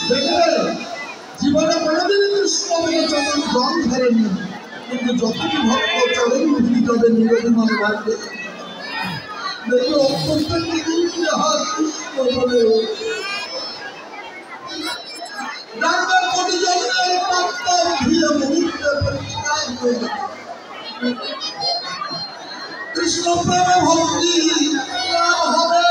দেখবে জীবনে কোনোদিন কৃষ্ণ বলে চরণ জল ধরেনি, কিন্তু যতটি ভক্ত চরণ ধুলি তবে নিরোধী মনে রাখবে। দেখবে অত্যন্ত কৃষ্ণ বলে রান্নার কোটি জন্মের পাত্তা ধুয়ে মুহূর্তে পরিষ্কার হয়ে যাবে। কৃষ্ণ প্রেমে ভক্তি হবে।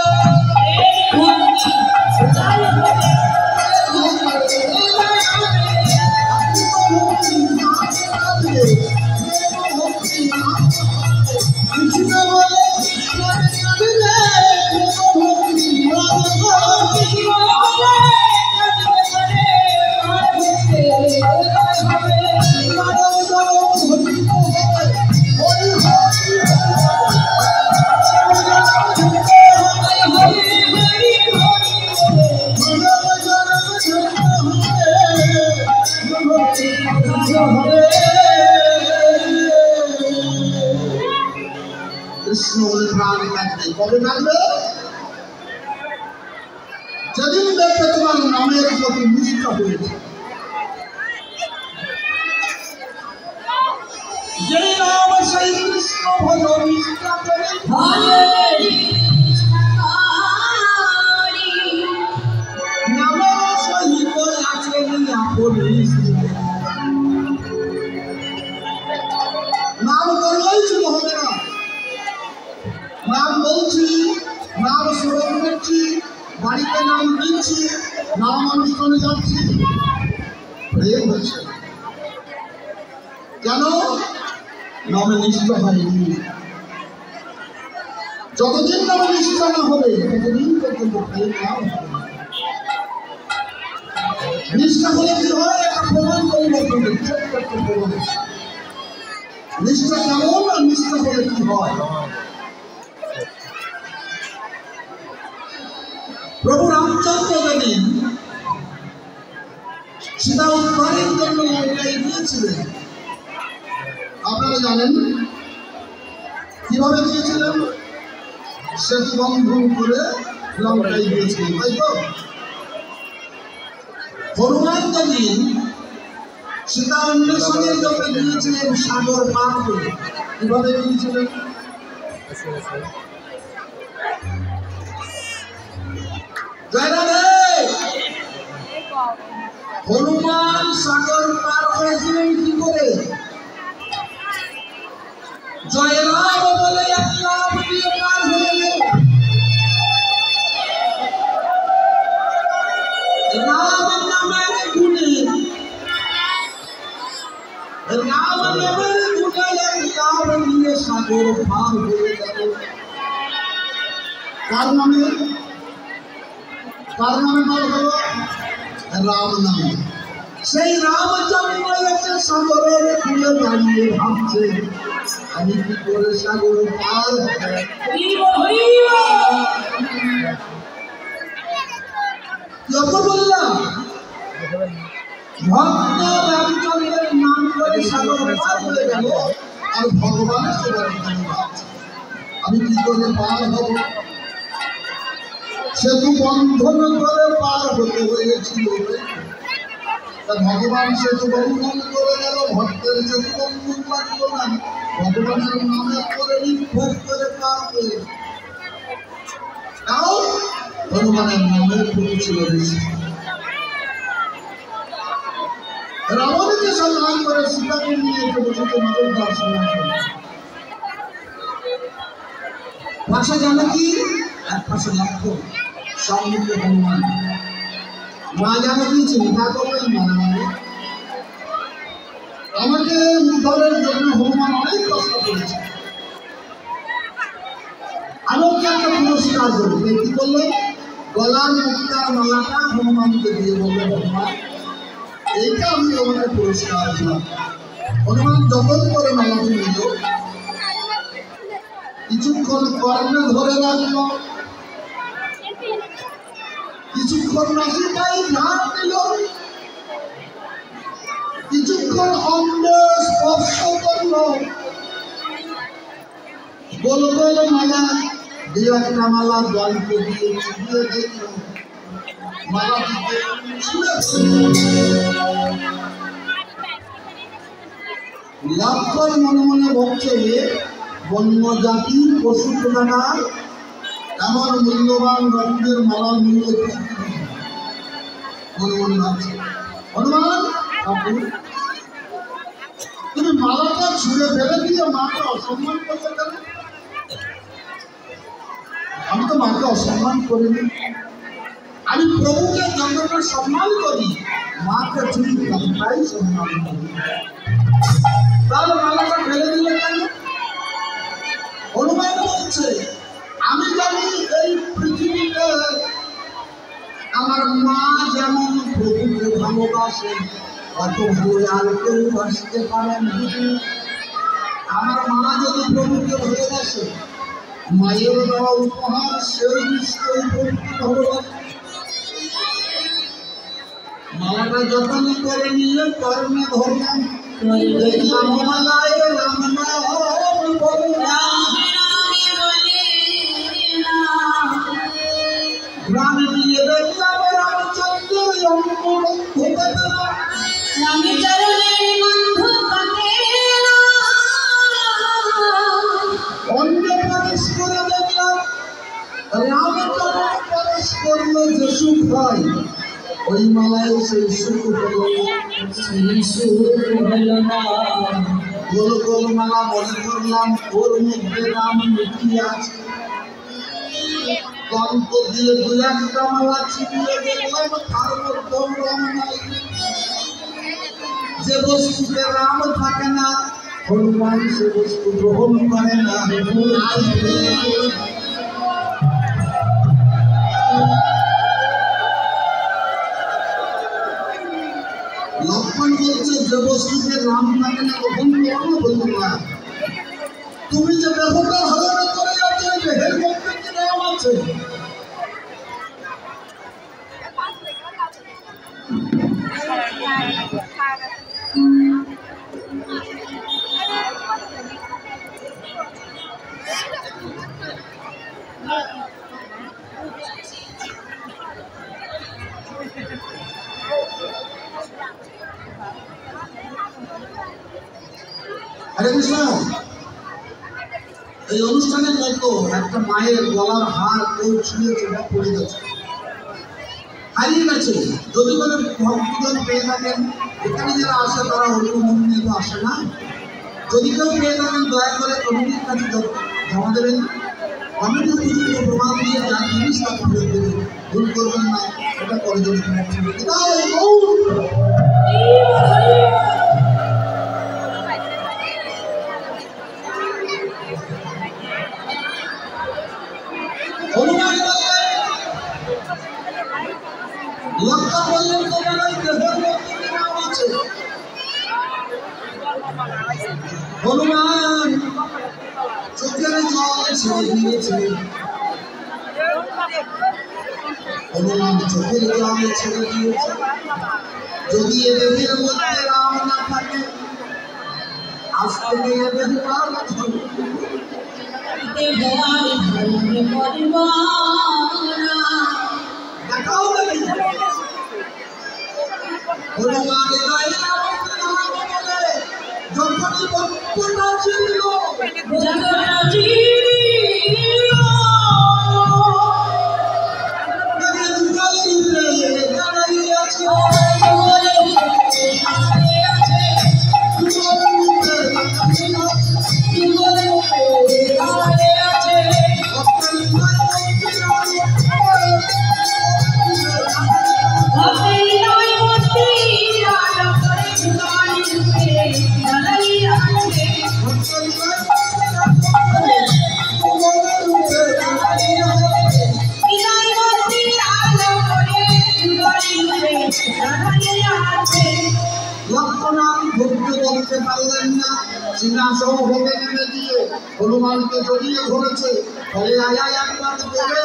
কৃষ্ণ বলে প্রাণ কাটবে, কবে কাটবে? যেদিন দেখবে তোমার নামের প্রতি নিষ্ঠা হয়েছে। যেই নাম সেই কৃষ্ণ ভজ নিষ্ঠা করে নামের সহিত আছে নাম করলেই শুধু হবে না, নাম বলছি, নাম স্মরণ করছি, বাড়িতে নাম দিচ্ছি, নাম অনুষ্ঠানে যাচ্ছি, প্রেম হচ্ছে কেন? নামে নিষ্ঠা হয়নি। যতদিন নামে নিষ্ঠা না হবে ততদিন পর্যন্ত প্রেম নাম হবে। নিষ্ঠা হলে কি হয়? একটা প্রমাণ পরিবর্তন ছোট্ট একটা প্রমাণ। নিষ্ঠা কেমন আর নিষ্ঠা হলে কি হয়? প্রভু রামচন্দ্র যেদিন সীতা উদ্ধারের জন্য লঙ্কায় গিয়েছিলেন, আপনারা জানেন কিভাবে গিয়েছিলেন? সেতু বন্ধন করে লঙ্কায় গিয়েছিলেন, তাই তো? হনুমান যেদিন সীতা অন্বেষণের জন্য গিয়েছিলেন সাগর পার করে, কিভাবে গিয়েছিলেন? হনুমান সাগর পার হয়েছিলেন কি করে? জয় রাম বলে এক নাম দিয়ে পার হয়ে গেল। রাম নামের গুণে, রাম নামের গুণে এক নাম দিয়ে সাগর পার হয়ে গেল। কার নামে? কার নামে পার হলো? রাম নামে। সেই রামচন্দ্র এসে সাগরের কূলে দাঁড়িয়ে ভাবছে, আমি কি করে সাগর পার বললাম? ভক্ত রামচন্দ্রের নাম করে সাগর পার হয়ে গেল, আর ভগবানের সেবার ভাবছে আমি কি করে পার হব। সেতু বন্ধন করে পার হতে হয়েছিল। ভগবান সেতু বন্ধন করে গেল, ভক্তের সেতু বন্ধন লাগলো না, ভগবানের নামে করে নির্ভর করে পার হয়ে। তাও হনুমানের নামের প্রতি ছিল বেশি। রাবণকে সম্মান করে সীতাকে নিয়ে এসে বসেছে নজর দর্শন। পাশে জানকী, এক পাশে লক্ষ্মণ, সম্মুখে হনুমান। মা জানকী চিন্তা করলেন, আমাকে উদ্ধারের জন্য হনুমান অনেক কষ্ট করেছে, আমি ওকে একটা পুরস্কার দেবো। কি করলেন? গলার মুক্তার মালাটা হনুমানকে দিয়ে বললেন, হনুমান এইটা আমি তোমাকে পুরস্কার দিলাম। হনুমান যতন করে মালাটি নিল, কিছুক্ষণ কর্ণে ধরে রাখল, কিছুক্ষণ নাসিকায় ঝাড় দিল, কিছুক্ষণ অঙ্গে স্পর্শ করল, গোল গোল মালা দিয়ে একটা মালা জলকে দিয়ে চুপিয়ে দেখল, মালা দিতে শুনেছে। লক্ষণ মনে মনে ভাবছে বন্য জাতি পশু প্রধানার এমন মূল্যবান রত্নের মালার মূল্য মনে মনে ভাবছে। হনুমান তুমি মালাটা ছুঁড়ে ফেলে দিয়ে মাকে অসম্মান করতে কেন? আমি তো মাকে অসম্মান করিনি, আমি প্রভুকে যতটা সম্মান করি মাকে ঠিক ততটাই সম্মান করি। তাহলে মালাটা ফেলে দিলে কেন? হনুমান বলছে আমি জানি এই পৃথিবীতে আমার মা যেমন প্রভুকে ভালোবাসে অত ভালো আর কেউ বাসতে পারেন। আমার মা যদি প্রভুকে ভালোবাসে, মায়ের দেওয়া উপহার সেই নিশ্চয়ই প্রভুকে ভালোবাসে। মালাটা যত্ন করে নিয়ে কর্মে ধরলাম, দেখলাম মালায় রাম নাম বললাম। গ্রামে গিয়ে দেখলাম রামচন্দ্রের অন্য প্রবেশ করে দেখলাম রামচন্দ্র প্রবেশ করলো যে সুখ হয়, ওই মালায় সেই সুখ হলো না। গোল গোল মালা মনে করলাম ওর মধ্যে রাম লুকিয়ে আছে। কন্ত দিয়ে দু একটা মালা ছিটিয়ে দেখলাম তার মধ্যেও রাম নাই। যে বস্তুতে রাম থাকে না হনুমান সে বস্তু গ্রহণ করে না। লক্ষণ বলছে যে বস্তুতে রাম থাকে না গ্রহণ করো হনুমান। তুমি যে দেহটা ধারণ করে যাচ্ছে দেহের মধ্যে কি রাম আছে? হরে কৃষ্ণ। এই অনুষ্ঠানের মতো একটা মায়ের গলার হার কেউ ছিঁড়েছে বা পড়ে গেছে, হারিয়ে গেছে। যদি কোনো ভক্তজন পেয়ে থাকেন, এখানে যারা আসে তারা অন্য মন্দিরে তো আসে না। যদি কেউ পেয়ে থাকেন দয়া করে কমিটির কাছে জমা দেবেন। কমিটির কিছু প্রমাণ দিয়ে যার জিনিস তাকে ফেরত দেবেন, ভুল করবেন না। এটা করে দেবেন। লক্ষণ বললেন তোমার ওই দেহের মধ্যে কি নাম আছে? হনুমান চোখের জল ছেড়ে দিয়েছে। হনুমান চোখের জল ছেড়ে দিয়েছে। যদি এ দেহের মধ্যে রাম না থাকে আজ থেকে এ দেহ আর দেখাও দেখি। হনুমান যখনই ভক্তটা ছিল সিংহাসন ভেঙে নেমে দিয়ে হনুমানকে জড়িয়ে ধরেছে। ফলে আয় একবার দেবে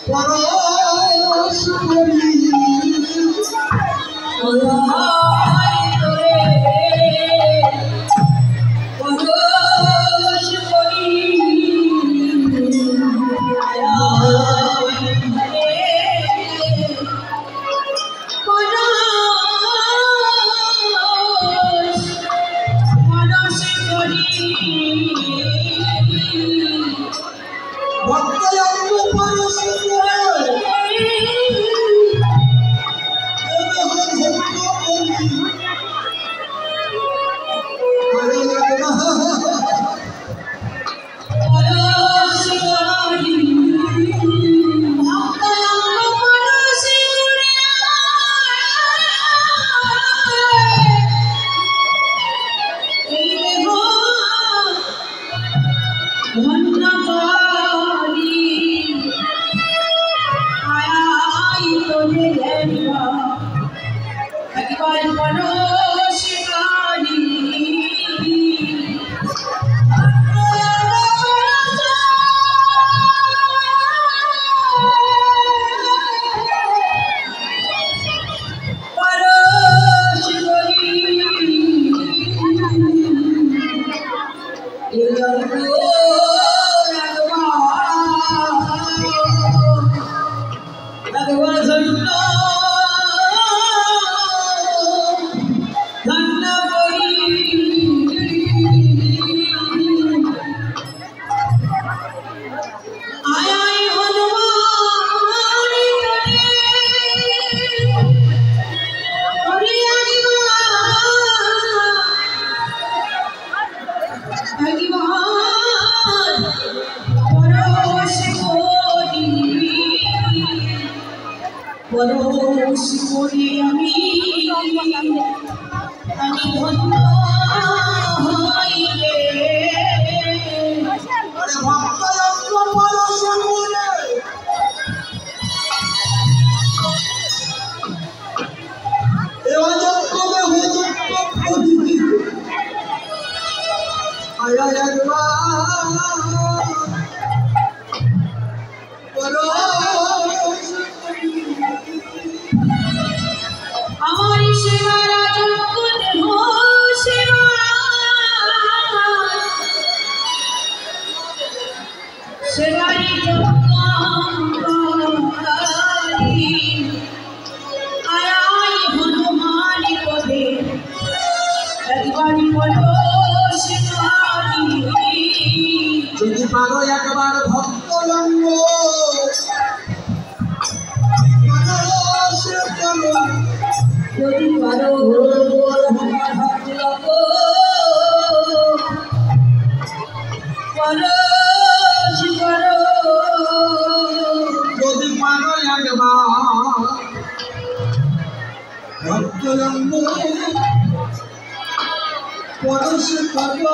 পরশ করি। পরশ করি যদি পারো একবার ভক্ত লঙ্গ যদি পারো যদি পারো একবার ভক্ত লঙ্গ পরশ করো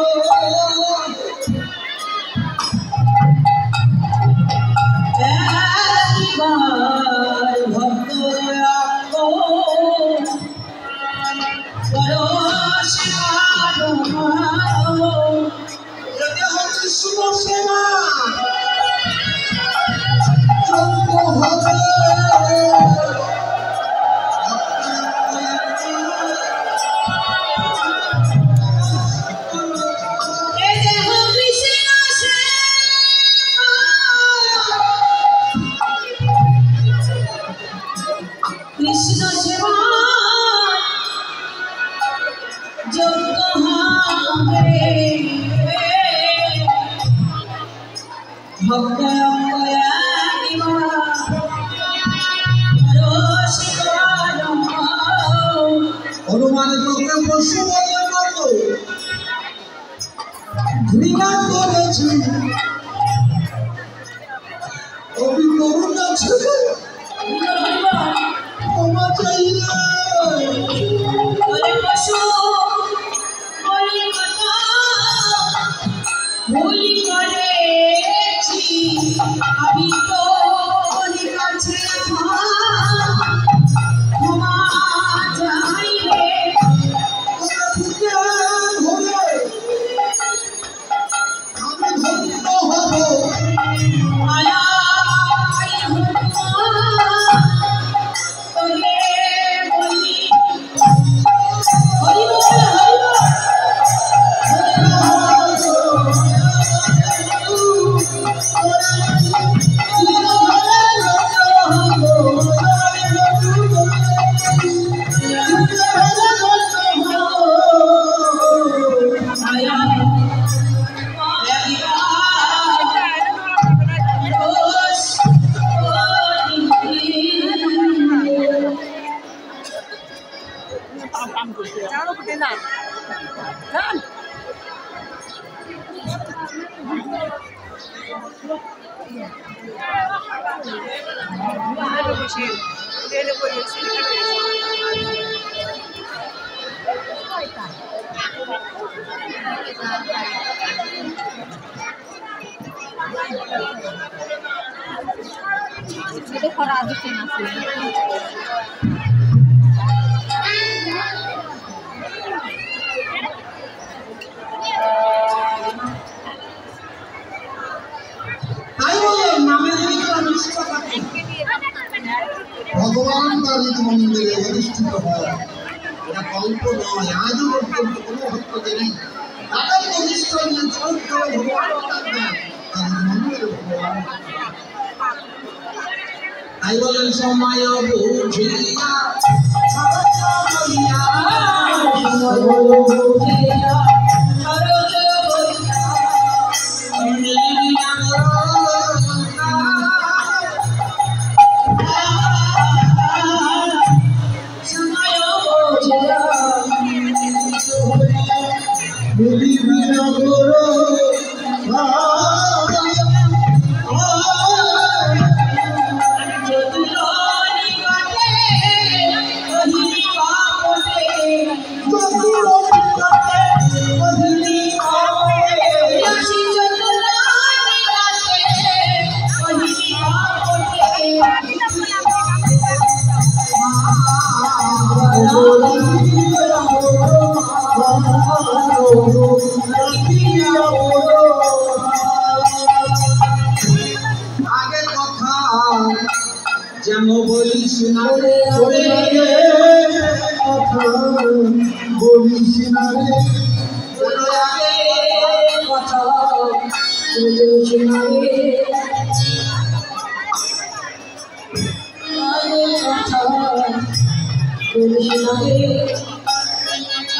হনুমানের তোকে পশু বলে কত ঘৃণা করেছি অভি করুণা ছেলে ক্ষমা চাইলে আমি তো কাছে ক্ষমা চাইলে itu khara ada sih nasi. भगवान का निज मंदिर अधिष्ठित है कल्प नय आज पर्यंत কোনো ভক্ত নেই তাদের প্রতিষ্ঠান যে চরিত্র ভগবান মন্দির ভগবান তাই বলেন সময় বুঝিয়া খরচ করিয়া যেন বলিস না রে কথা বলিস না রে কথা বলিস না রে কথা বলিস না রে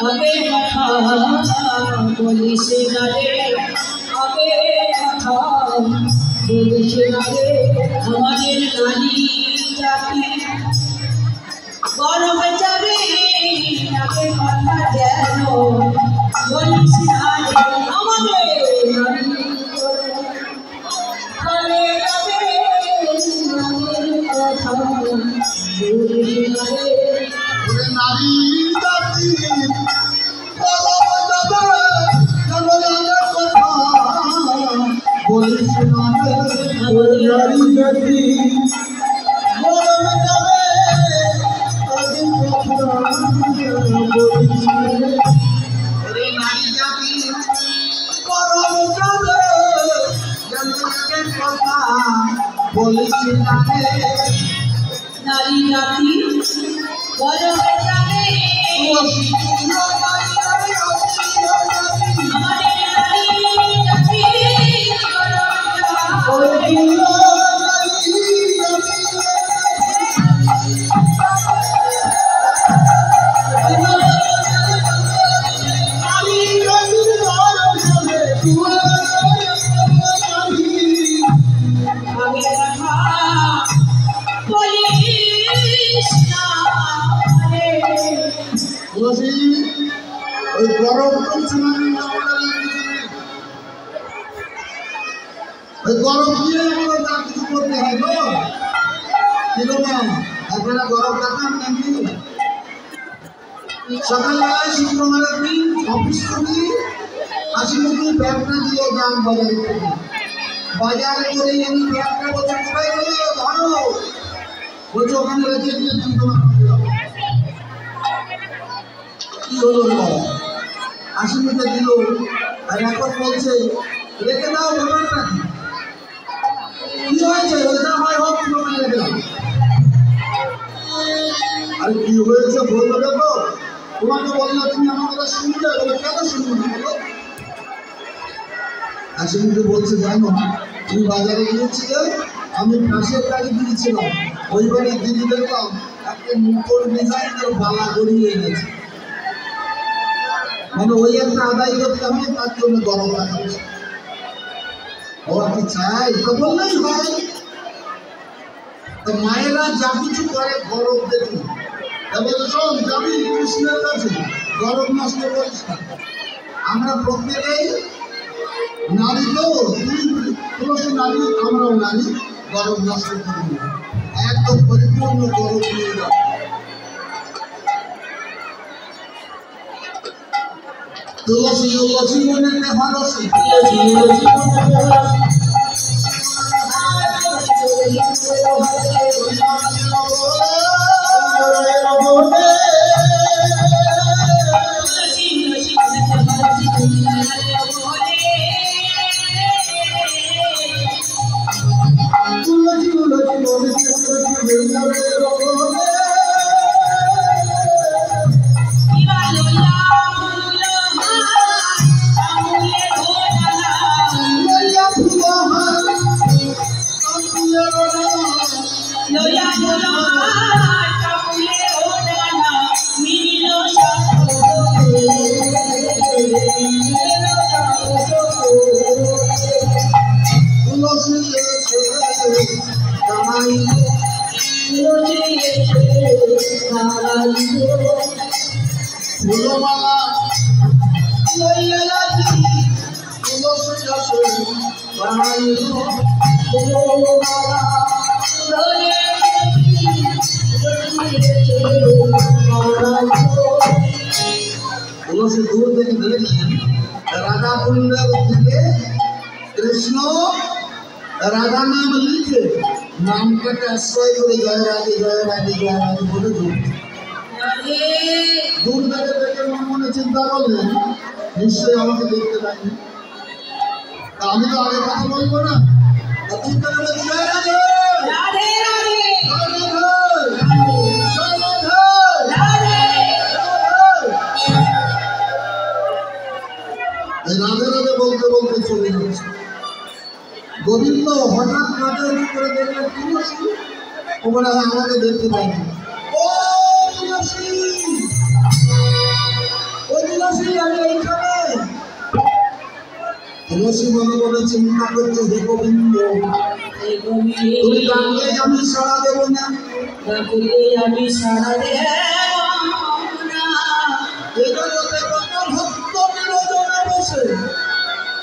আগে কথা বলিস না রে আগে কথা বলিস না রে আমাদের নারী জাতি গরম যাবে আগে কথা যেন বলিস না রে আমাদের নারী চলে যাবে আগের কথা বলিস না রে নারী জাতি গরম যাবে আগের কথা বলিস না রে নারী জাতি গরম যাবে আগের কথা বলিস না রে নারী জাতি গরম যাবে আগের কথা বলিস না রে নারী জাতি গরম যাবে গরম দিয়ে কিছু করতে হয় গো আপনারা গরম থাকেন নাকি সকালবেলায় শুক্রবারের দিন অফিস থেকে হাসি মুখে ব্যাগটা দিয়ে যান বাজারে থেকে বাজারে করে আমি ব্যাগটা বলছে কোথায় গেলে ধরো বলছে ওখানে রেখে দিয়ে তুমি তোমার কি হলো বাবা হাসি মুখে দিল আর এখন বলছে রেখে দাও ব্যাপারটা কি হয়েছে ওইটা হয় হোক তুমি রেখে দাও আরে কি হয়েছে বলবো দেখো তোমাকে বললাম তুমি আমার কথা শুনলে বলে কেন শুনবো না বলো হাসি মুখে বলছে জানো তুমি বাজারে গিয়েছিলে আমি ফাঁসের গাড়ি দিয়েছিলাম ওই বাড়ির দিদি দেখলাম একটা মুখর ডিজাইনের বালা গড়িয়ে এনেছে মানে ওই একটা আদায় করতে হবে তার জন্য গরম রাখাচ্ছে ও আপনি চাই তো বললেই হয় তো মায়েরা যা কিছু করে গরম দেখি এবার শোন যাবি কৃষ্ণের কাছে গরম নষ্ট করিস না আমরা প্রত্যেকেই নারী তো তুলসী নারী আমরাও নারী গরম নষ্ট করি না একদম পরিপূর্ণ গরম নিয়ে যাও তুলসী তুলসী মনে ভালোসি তুলসী তুলসী दूर থেকে দেখলেন রাধা কুণ্ডের থেকে কৃষ্ণ রাধা নাম লিখে নামটাকে আশ্রয় করে জয় রাধে জয় রাধে জয় রাধে বলে দূর থেকে দেখে মনে চিন্তা করলেন নিশ্চয়ই আমাকে দেখতে পাইনি, আমি তো আগে কথা বলবো না, চিন্তা করলেন জয় রাধে রাধে রাধে বলতে বলতে চলে যাচ্ছে। গোবিন্দ হঠাৎ রাধে করে দেখলেন তুলসী, ওরা আমাকে দেখতে পাইনি। ও তুলসী, ও তুলসী, আমি এইখানে। তুলসী মনে মনে চিন্তা করছে, হে গোবিন্দ, তুমি ডাকলে আমি সাড়া দেব না, ডাকলে আমি সাড়া দেব না। এজন্যতে কত ভক্ত নিরজনে বসে,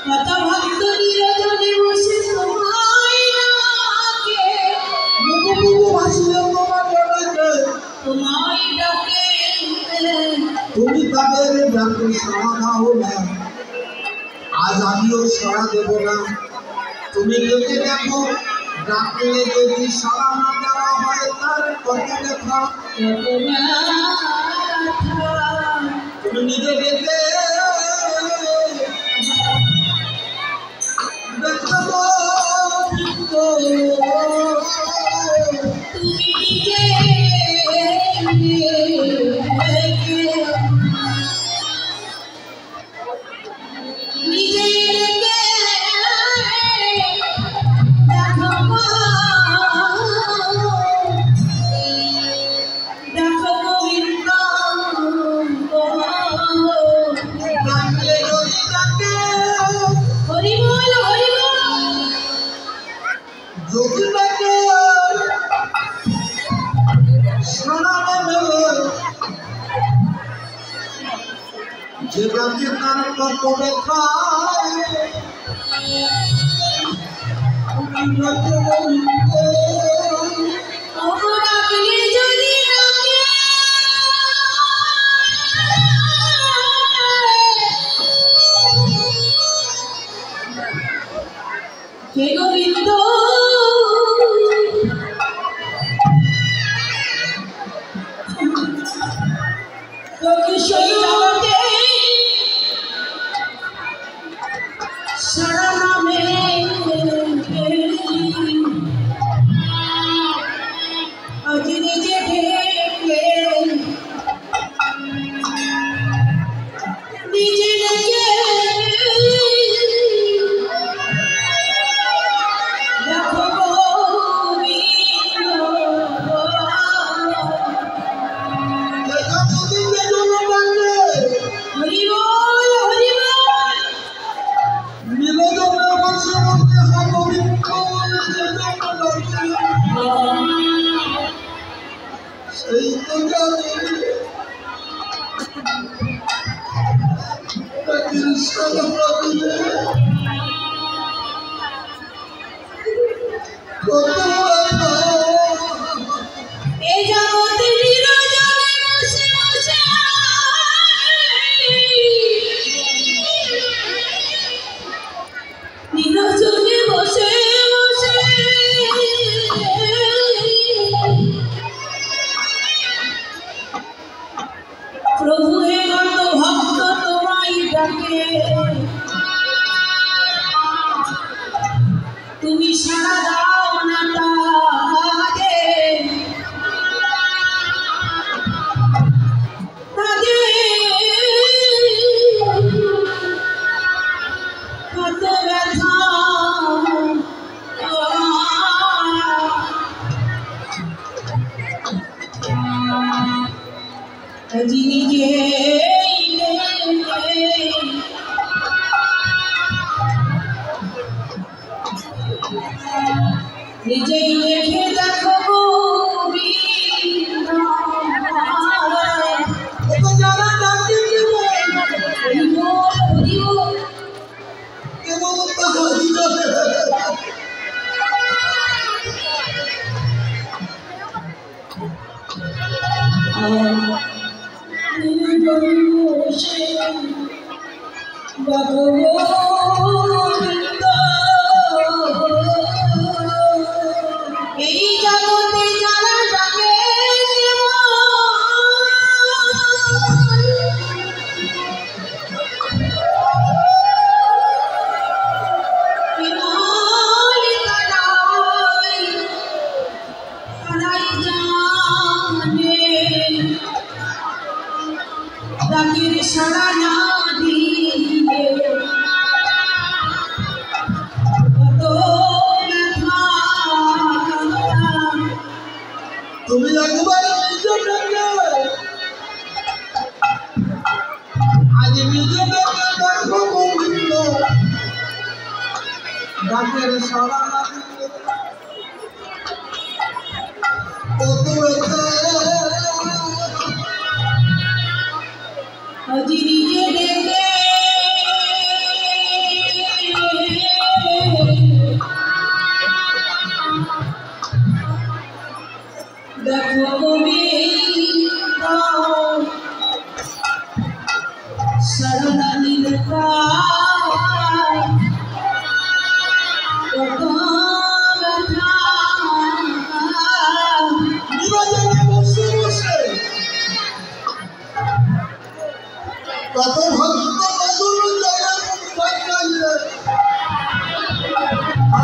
কত ভক্ত নিরজনে বসে তোমায় ডাকে, মুখু মুখু ভাসিয়ে তোমাকে ডাকে, তোমায় ডাকে। তুমি তাদের ডাকে সাড়া দাও না, আজ আমিও সাড়া দেব না। তুমি ডেকে দেখো, ডাকলে যদি সাড়া না দেওয়া হয় তার কত লেখা। তুমি নিজে ডেকে দেখো, তুমি নিজে যদি ডাকে সাড়া দেবে, যে ডাকে তার কত লেখা। হে গোবিন্দ, সেই জগতে সারা নামে আজ নিজে ঢেকে নিজে ডেকে দেখো গোবিন্দ, হরি বল হরি বল। নিরজনে বসে বসে গোবিন্দ বলে যে ডাকে, সেই তো জানি কৃষ্ণ দিলে কত এই জগতে নিরজনে বসে বসে নিরজনে বসে বসে প্রভু হে কত ভক্ত তোমায় ডাকে, তুমি সাড়া দাও না তাদের। নিজেই দেখে দেখো যারা ডাকে কেবল তাহারি জানে এই জগতে যারা ডাকে ডাকের সারা না দিয়ে তুমি একবার নিজে ডাকে আজ নিজে ডাকে দেখো গোবিন্দ ডাকের সারা না দিলে কত ব্যথা আজ নিজে ডেকে দেখো গোবিন্দ শরণানীর প্রায় কত ব্যথা নিরজনে বসে বসে কত ভক্ত মধুর জগৎ পাইলে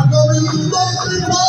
গোবিন্দ কৃপা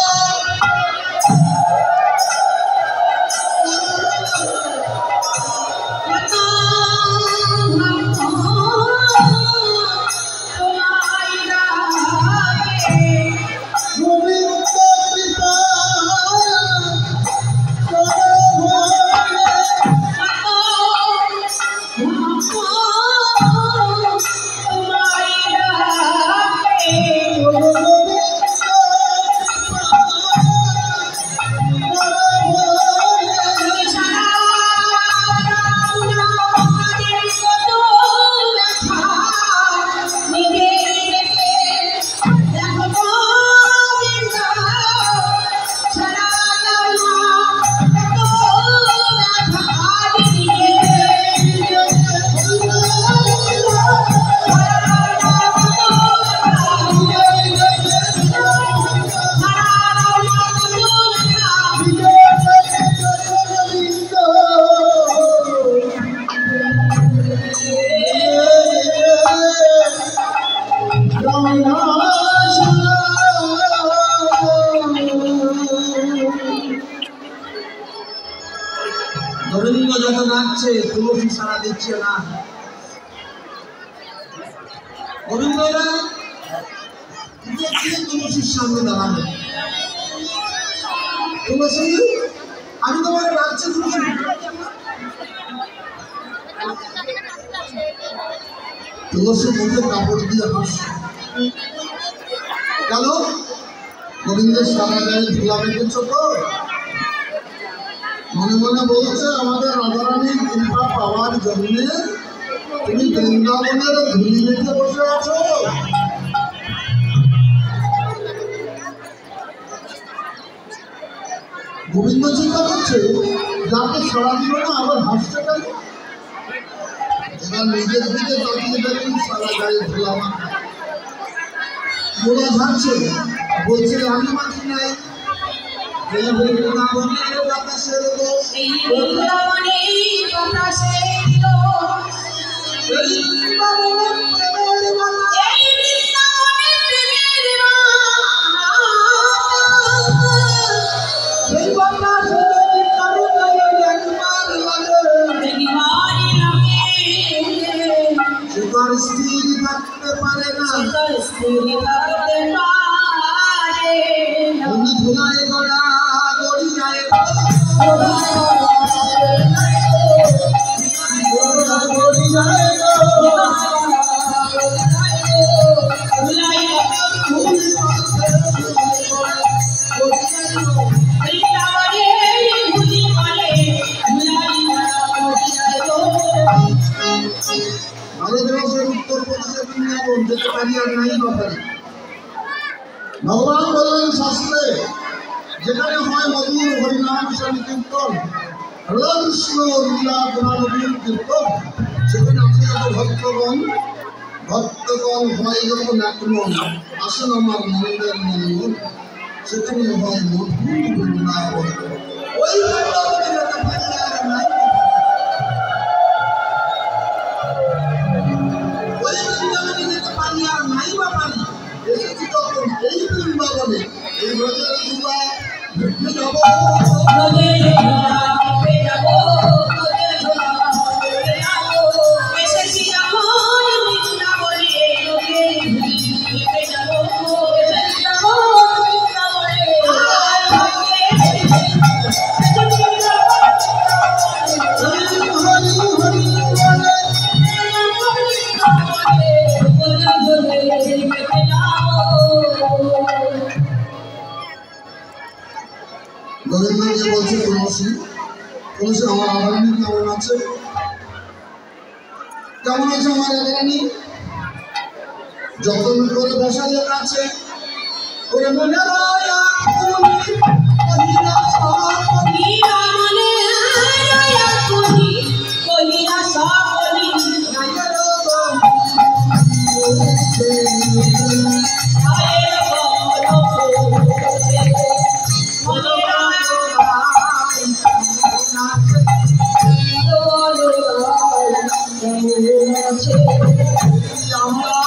গোবিন্দ যত নাচছে তুলসী সারা দিচ্ছে না গোবিন্দরা তুলসীর সামনে দাঁড়ানো তুলসী আমি তোমাকে ডাকছি তুলসী তুলসী মুখে কাপড় দিয়ে হাসছে কেন গোবিন্দের সারা গায়ে ধুলা বেঁধেছ তো মনে মনে বলছে আমাদের রাধারানীর কৃপা পাওয়ার জন্য তুমি বৃন্দাবনের ধুলি মেখে বসে আছো গোবিন্দ চিন্তা করছে যাকে সারা দিল না আবার হাসতে গেল এবার নিজের দিকে তাকিয়ে দেখুন সারা গায়ে ধুলা মাখা গোলা ঝাড়ছে বলছে আমি মাখি নাই এই বৃন্দাবনের বাতাসের দোষ এই বৃন্দাবনের বাতাসের দোষ এই বৃন্দাবনের প্রেমের বাতাস এই বৃন্দাবনের প্রেমের বাতাস এই বাতাস কারো গায়ে একবার লাগে সে তো আর স্থির থাকতে পারে না তুমি ধুলায় গড়া গড়ি যায় যেখানে হয় মধুর হরিনাম সংকীর্তন, রাধাকৃষ্ণ লীলা গুণানবীর কীর্তন, সেখানে আছে যত ভক্তগণ হয় যত নাটমন, আসেন আমার মনের মনমন, সেখানে হয় মধুর বৃন্দাবন। ওই বৃন্দাবনে যাতে পারি আর নাই, ওই বৃন্দাবনে যেতে পারি আর নাই বা পারি, এসেছি তখন এই বৃন্দাবনে, এই ব্রজের দুবা ভেটে যাব। এসেছি যখন বৃন্দাবনে, গোবিন্দকে বলছে তুলসী, তুলসী আমার আদরণী কেমন আছে? কেমন আছে আমার আদরণী? যতন করে বসালে কাছে, ওরে মনে রয়া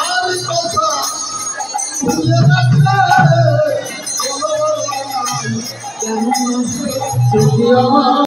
আমার কথা ভুলে রাখলে কেমন আছে আমার